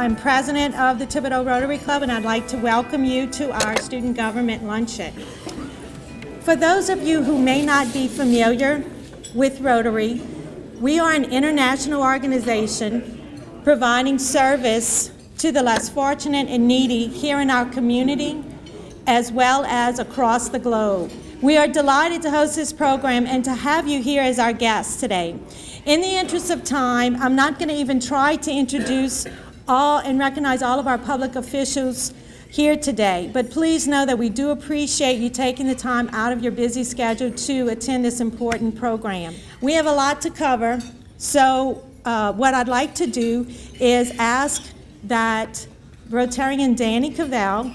I'm president of the Thibodaux Rotary Club, and I'd like to welcome you to our student government luncheon. For those of you who may not be familiar with Rotary, we are an international organization providing service to the less fortunate and needy here in our community, as well as across the globe. We are delighted to host this program and to have you here as our guests today. In the interest of time, I'm not going to even try to introduce all and recognize all of our public officials here today, but please know that we do appreciate you taking the time out of your busy schedule to attend this important program. We have a lot to cover, so what I'd like to do is ask that Rotarian Danny Cavell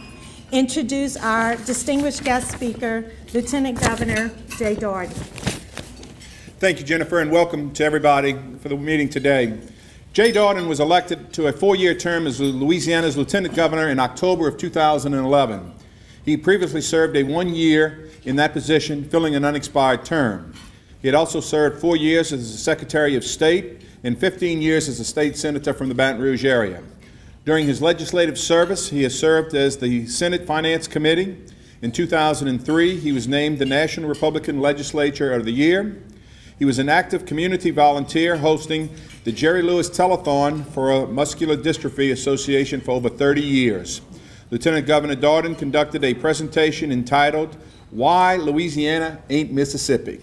introduce our distinguished guest speaker, Lieutenant Governor Jay Dardenne. Thank you, Jennifer, and welcome to everybody for the meeting today. Jay Dardenne was elected to a 4-year term as Louisiana's Lieutenant Governor in October of 2011. He previously served a 1 year in that position, filling an unexpired term. He had also served 4 years as the Secretary of State and 15 years as a state senator from the Baton Rouge area. During his legislative service, he has served as the Senate Finance Committee. In 2003, he was named the National Republican Legislature of the Year. He was an active community volunteer hosting the Jerry Lewis Telethon for a Muscular Dystrophy Association for over 30 years. Lieutenant Governor Dardenne conducted a presentation entitled, "Why Louisiana Ain't Mississippi?"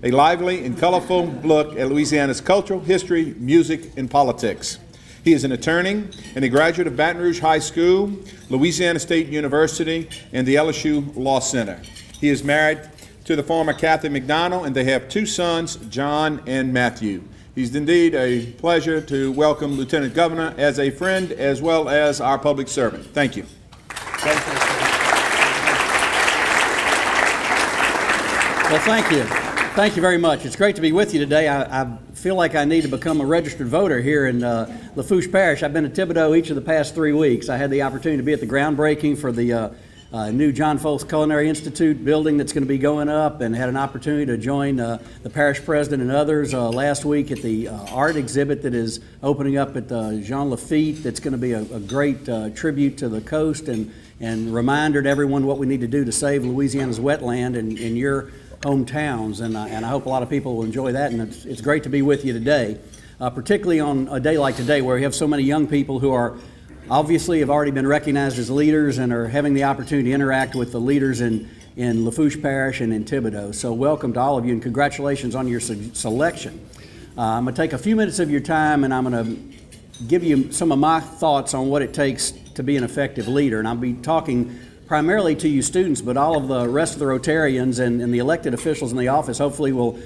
A lively and colorful look at Louisiana's cultural, history, music, and politics. He is an attorney and a graduate of Baton Rouge High School, Louisiana State University, and the LSU Law Center. He is married to the former Kathy McDonald, and they have 2 sons, John and Matthew. He's indeed a pleasure to welcome Lieutenant Governor as a friend as well as our public servant. Thank you. Well, thank you. Thank you very much. It's great to be with you today. I feel like I need to become a registered voter here in Lafourche Parish. I've been to Thibodaux each of the past 3 weeks. I had the opportunity to be at the groundbreaking for the new John Folks Culinary Institute building that's going to be going up, and had an opportunity to join the parish president and others last week at the art exhibit that is opening up at Jean Lafitte. That's going to be a great tribute to the coast and reminder to everyone what we need to do to save Louisiana's wetland in your hometowns, and I hope a lot of people will enjoy that, and it's great to be with you today, particularly on a day like today where we have so many young people who are obviously have already been recognized as leaders and are having the opportunity to interact with the leaders in Lafourche Parish and in Thibodaux. So welcome to all of you, and congratulations on your selection. I'm going to take a few minutes of your time, and I'm going to give you some of my thoughts on what it takes to be an effective leader, and I'll be talking primarily to you students, but all of the rest of the Rotarians and the elected officials in the office hopefully will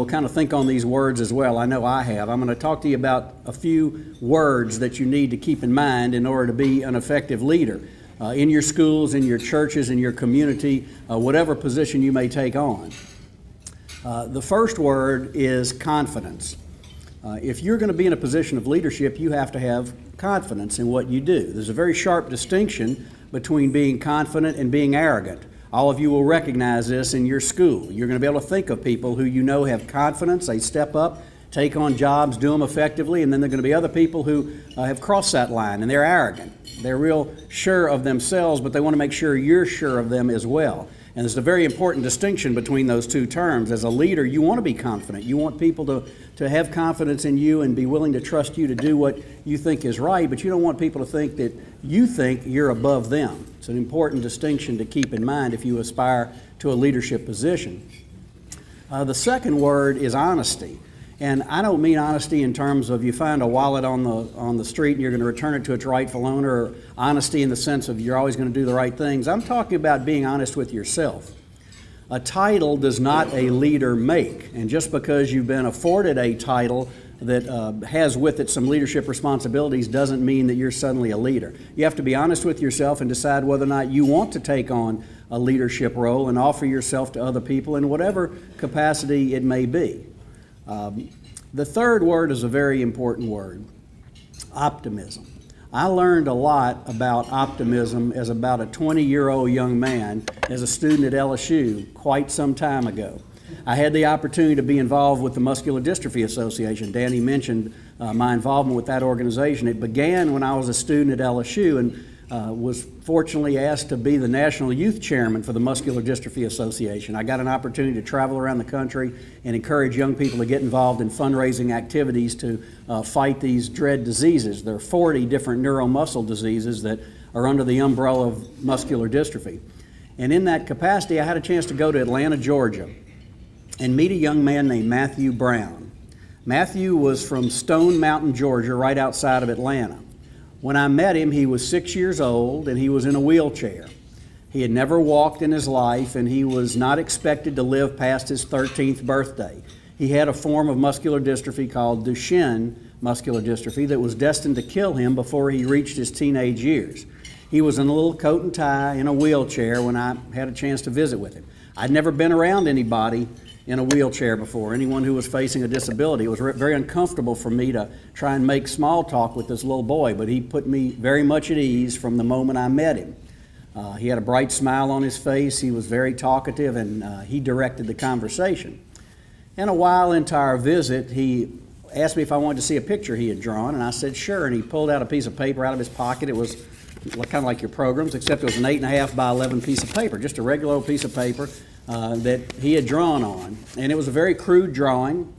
kind of think on these words as well. I know I have. I'm going to talk to you about a few words that you need to keep in mind in order to be an effective leader in your schools, in your churches, in your community, whatever position you may take on. The first word is confidence. If you're going to be in a position of leadership, you have to have confidence in what you do. There's a very sharp distinction between being confident and being arrogant. All of you will recognize this in your school. You're going to be able to think of people who you know have confidence, they step up, take on jobs, do them effectively, and then there are going to be other people who have crossed that line and they're arrogant. They're real sure of themselves, but they want to make sure you're sure of them as well. And there's a very important distinction between those two terms. As a leader, you want to be confident. You want people to have confidence in you and be willing to trust you to do what you think is right, but you don't want people to think that you think you're above them. It's an important distinction to keep in mind if you aspire to a leadership position. The second word is honesty. And I don't mean honesty in terms of you find a wallet on the street and you're going to return it to its rightful owner, or honesty in the sense of you're always going to do the right things. I'm talking about being honest with yourself. A title does not a leader make, and just because you've been afforded a title that has with it some leadership responsibilities doesn't mean that you're suddenly a leader. You have to be honest with yourself and decide whether or not you want to take on a leadership role and offer yourself to other people in whatever capacity it may be. The third word is a very important word, optimism. I learned a lot about optimism as about a 20-year-old young man as a student at LSU quite some time ago. I had the opportunity to be involved with the Muscular Dystrophy Association. Danny mentioned my involvement with that organization. It began when I was a student at LSU and was fortunately asked to be the National Youth Chairman for the Muscular Dystrophy Association. I got an opportunity to travel around the country and encourage young people to get involved in fundraising activities to fight these dread diseases. There are 40 different neuromuscle diseases that are under the umbrella of muscular dystrophy. And in that capacity, I had a chance to go to Atlanta, Georgia, and meet a young man named Matthew Brown. Matthew was from Stone Mountain, Georgia, right outside of Atlanta. When I met him, he was 6 years old and he was in a wheelchair. He had never walked in his life and he was not expected to live past his 13th birthday. He had a form of muscular dystrophy called Duchenne muscular dystrophy that was destined to kill him before he reached his teenage years. He was in a little coat and tie in a wheelchair when I had a chance to visit with him. I'd never been around anybody in a wheelchair before, anyone who was facing a disability. It was very uncomfortable for me to try and make small talk with this little boy, but he put me very much at ease from the moment I met him. He had a bright smile on his face, he was very talkative, and he directed the conversation. And a while into our visit, he asked me if I wanted to see a picture he had drawn, and I said sure, and he pulled out a piece of paper out of his pocket. It was kind of like your programs, except it was an 8.5 by 11 piece of paper, just a regular old piece of paper that he had drawn on. And it was a very crude drawing.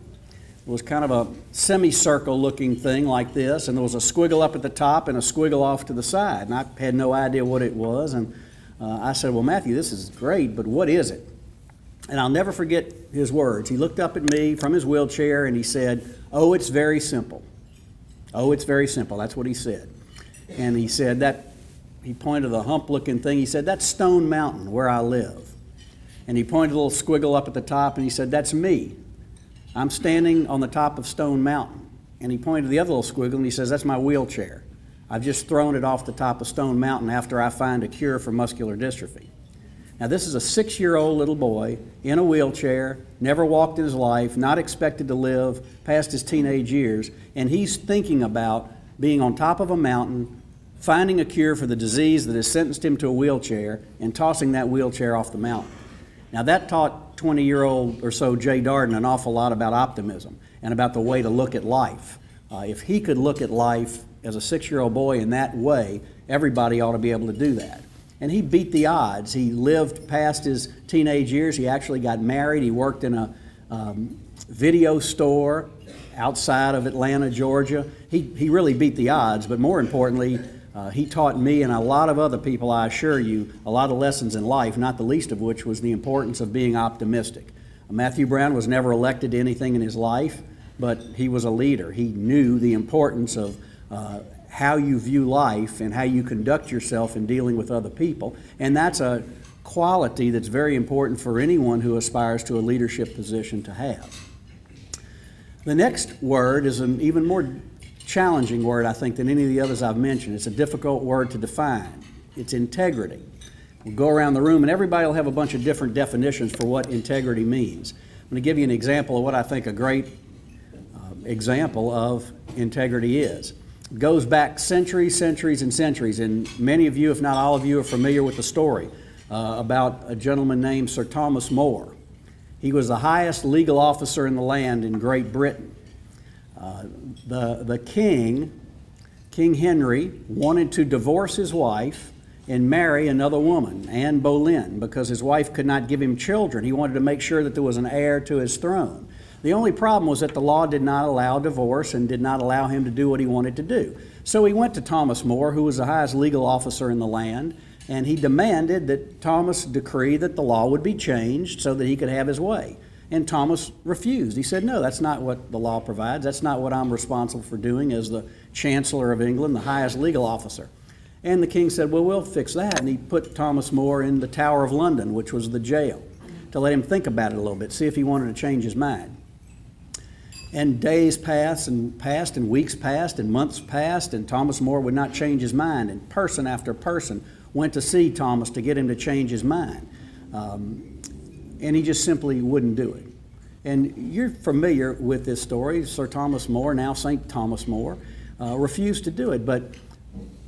It was kind of a semicircle looking thing like this, and there was a squiggle up at the top and a squiggle off to the side. And I had no idea what it was, and I said, well, Matthew, this is great, but what is it? And I'll never forget his words. He looked up at me from his wheelchair and he said, oh, it's very simple. Oh, it's very simple. That's what he said. And he said that, he pointed to the hump looking thing. He said, that's Stone Mountain where I live. And he pointed a little squiggle up at the top and he said, that's me. I'm standing on the top of Stone Mountain. And he pointed to the other little squiggle and he says, that's my wheelchair. I've just thrown it off the top of Stone Mountain after I find a cure for muscular dystrophy. Now this is a 6-year-old little boy in a wheelchair, never walked in his life, not expected to live past his teenage years, and he's thinking about being on top of a mountain, finding a cure for the disease that has sentenced him to a wheelchair, and tossing that wheelchair off the mountain. Now that taught 20-year-old or so Jay Dardenne an awful lot about optimism and about the way to look at life. If he could look at life as a 6-year-old boy in that way, everybody ought to be able to do that. And he beat the odds. He lived past his teenage years. He actually got married. He worked in a video store outside of Atlanta, Georgia. He really beat the odds, but more importantly, he taught me and a lot of other people, I assure you, a lot of lessons in life, not the least of which was the importance of being optimistic. Matthew Brown was never elected to anything in his life, but he was a leader. He knew the importance of how you view life and how you conduct yourself in dealing with other people. And that's a quality that's very important for anyone who aspires to a leadership position to have. The next word is an even more challenging word, I think, than any of the others I've mentioned. It's a difficult word to define. It's integrity. We'll go around the room and everybody will have a bunch of different definitions for what integrity means. I'm going to give you an example of what I think a great example of integrity is. It goes back centuries, and many of you, if not all of you, are familiar with the story about a gentleman named Sir Thomas More. He was the highest legal officer in the land in Great Britain. The king, King Henry, wanted to divorce his wife and marry another woman, Anne Boleyn, because his wife could not give him children. He wanted to make sure that there was an heir to his throne. The only problem was that the law did not allow divorce and did not allow him to do what he wanted to do. So he went to Thomas More, who was the highest legal officer in the land, and he demanded that Thomas decree that the law would be changed so that he could have his way. And Thomas refused. He said, no, that's not what the law provides. That's not what I'm responsible for doing as the Chancellor of England, the highest legal officer. And the king said, well, we'll fix that. And he put Thomas More in the Tower of London, which was the jail, to let him think about it a little bit, see if he wanted to change his mind. And days passed, and weeks passed, and months passed, and Thomas More would not change his mind. And person after person went to see Thomas to get him to change his mind. And he just simply wouldn't do it. And you're familiar with this story. Sir Thomas More, now St. Thomas More, refused to do it. But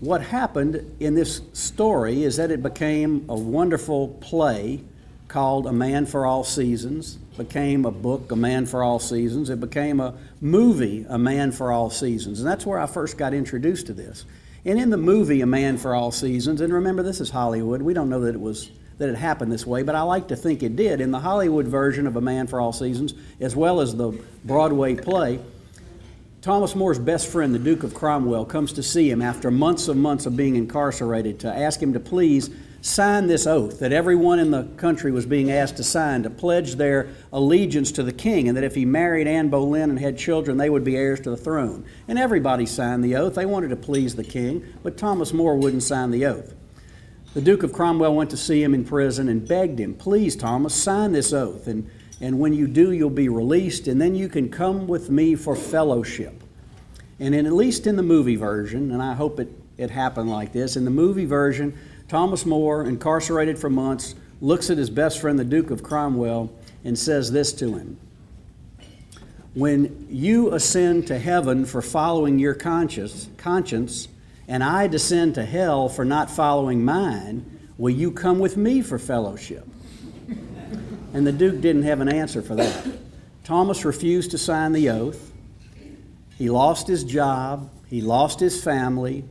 what happened in this story is that it became a wonderful play called A Man for All Seasons, became a book, A Man for All Seasons. It became a movie, A Man for All Seasons. And that's where I first got introduced to this. And in the movie, A Man for All Seasons, and remember, this is Hollywood. We don't know that it happened this way, but I like to think it did. In the Hollywood version of A Man for All Seasons, as well as the Broadway play, Thomas More's best friend, the Duke of Cromwell, comes to see him after months of being incarcerated to ask him to please sign this oath that everyone in the country was being asked to sign to pledge their allegiance to the king, and that if he married Anne Boleyn and had children, they would be heirs to the throne. And everybody signed the oath. They wanted to please the king, but Thomas More wouldn't sign the oath. The Duke of Cromwell went to see him in prison and begged him, please, Thomas, sign this oath, and when you do, you'll be released, and then you can come with me for fellowship. And at least in the movie version, and I hope it happened like this, in the movie version, Thomas More, incarcerated for months, looks at his best friend, the Duke of Cromwell, and says this to him: when you ascend to heaven for following your conscience, and I descend to hell for not following mine, will you come with me for fellowship? And the Duke didn't have an answer for that. Thomas refused to sign the oath. He lost his job. He lost his family.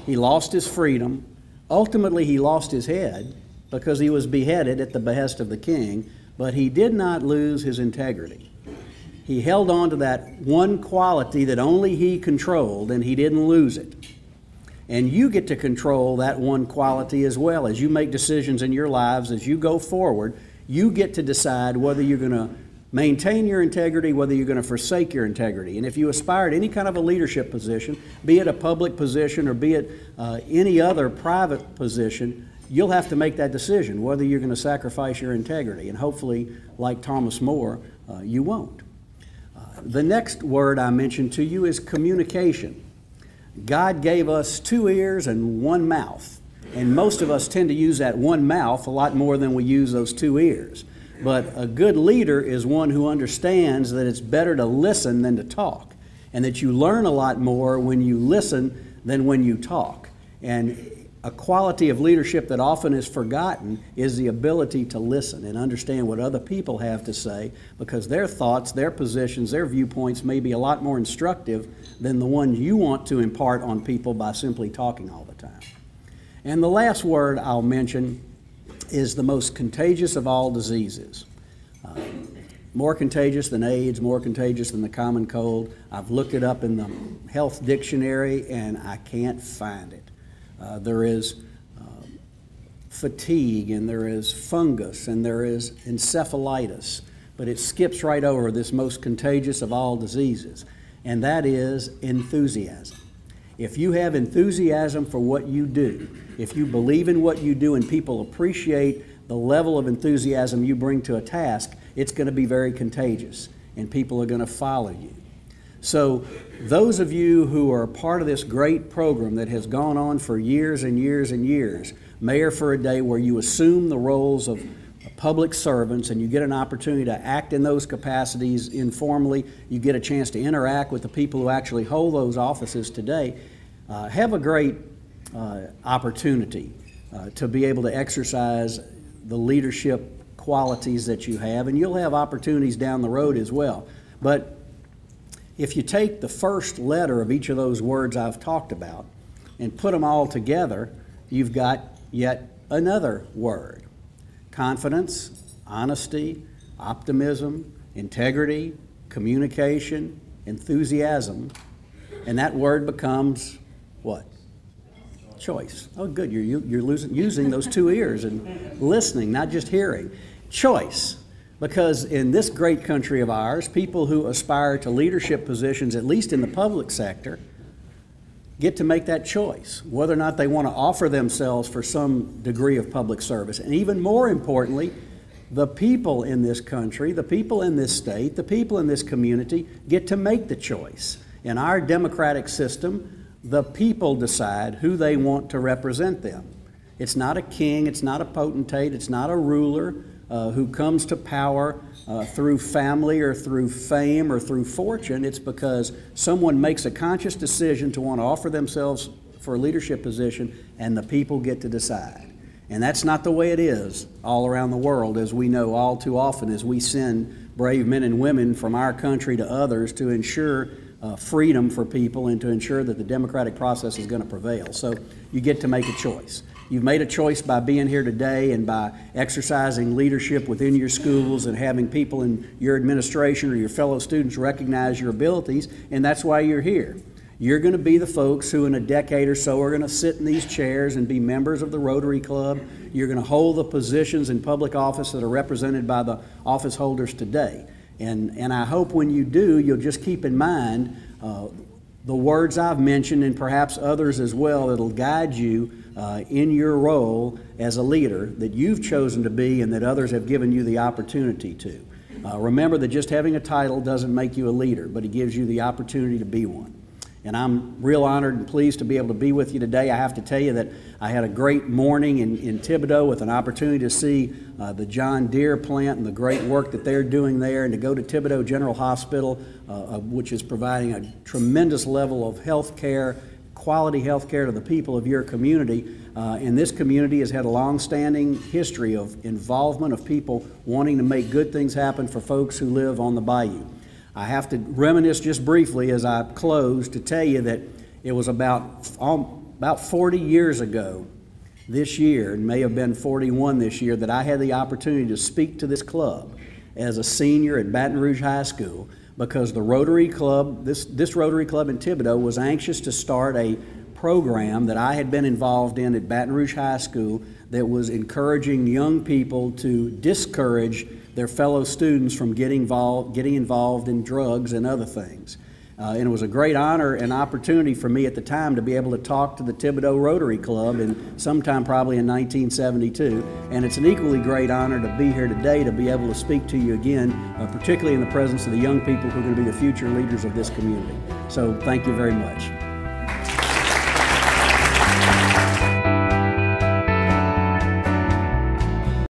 He lost his freedom. Ultimately, he lost his head because he was beheaded at the behest of the king, but he did not lose his integrity. He held on to that one quality that only he controlled, and he didn't lose it. And you get to control that one quality as well. As you make decisions in your lives, as you go forward, you get to decide whether you're going to maintain your integrity, whether you're going to forsake your integrity. And if you aspire to any kind of a leadership position, be it a public position or be it any other private position, you'll have to make that decision whether you're going to sacrifice your integrity. And hopefully, like Thomas More, you won't. The next word I mentioned to you is communication. God gave us 2 ears and 1 mouth. And most of us tend to use that one mouth a lot more than we use those 2 ears. But a good leader is one who understands that it's better to listen than to talk, and that you learn a lot more when you listen than when you talk. And a quality of leadership that often is forgotten is the ability to listen and understand what other people have to say, because their thoughts, their positions, their viewpoints may be a lot more instructive than the ones you want to impart on people by simply talking all the time. And the last word I'll mention is the most contagious of all diseases. More contagious than AIDS, more contagious than the common cold. I've looked it up in the health dictionary and I can't find it. There is fatigue, and there is fungus, and there is encephalitis, but it skips right over this most contagious of all diseases, and that is enthusiasm. If you have enthusiasm for what you do, if you believe in what you do and people appreciate the level of enthusiasm you bring to a task, it's going to be very contagious and people are going to follow you. So those of you who are a part of this great program that has gone on for years and years and years, Mayor for a Day, where you assume the roles of public servants and you get an opportunity to act in those capacities informally, you get a chance to interact with the people who actually hold those offices today, have a great opportunity to be able to exercise the leadership qualities that you have, and you'll have opportunities down the road as well. But if you take the first letter of each of those words I've talked about and put them all together, you've got yet another word: confidence, honesty, optimism, integrity, communication, enthusiasm, and that word becomes what? Choice. Oh, good, you're using those 2 ears and listening, not just hearing. Choice. Because in this great country of ours, people who aspire to leadership positions, at least in the public sector, get to make that choice, whether or not they want to offer themselves for some degree of public service. And even more importantly, the people in this country, the people in this state, the people in this community get to make the choice. In our democratic system, the people decide who they want to represent them. It's not a king, it's not a potentate, it's not a ruler who comes to power through family or through fame or through fortune. It's because someone makes a conscious decision to want to offer themselves for a leadership position, and the people get to decide. And that's not the way it is all around the world, as we know all too often as we send brave men and women from our country to others to ensure freedom for people and to ensure that the democratic process is going to prevail. So you get to make a choice. You've made a choice by being here today and by exercising leadership within your schools and having people in your administration or your fellow students recognize your abilities, and that's why you're here. You're going to be the folks who in a decade or so are going to sit in these chairs and be members of the Rotary Club. You're going to hold the positions in public office that are represented by the office holders today. And I hope when you do, you'll just keep in mind the words I've mentioned and perhaps others as well that'll guide you in your role as a leader that you've chosen to be and that others have given you the opportunity to. Remember that just having a title doesn't make you a leader, but it gives you the opportunity to be one. And I'm real honored and pleased to be able to be with you today. I have to tell you that I had a great morning in Thibodaux with an opportunity to see the John Deere plant and the great work that they're doing there, and to go to Thibodaux General Hospital, which is providing a tremendous level of health care, quality health care to the people of your community. And this community has had a long-standing history of involvement of people wanting to make good things happen for folks who live on the bayou. I have to reminisce just briefly as I close to tell you that it was about 40 years ago this year, and may have been 41 this year, that I had the opportunity to speak to this club as a senior at Baton Rouge High School, because the Rotary Club, this Rotary Club in Thibodaux, was anxious to start a program that I had been involved in at Baton Rouge High School that was encouraging young people to discourage their fellow students from getting involved in drugs and other things. And it was a great honor and opportunity for me at the time to be able to talk to the Thibodaux Rotary Club sometime probably in 1972. And it's an equally great honor to be here today to be able to speak to you again, particularly in the presence of the young people who are going to be the future leaders of this community. So thank you very much.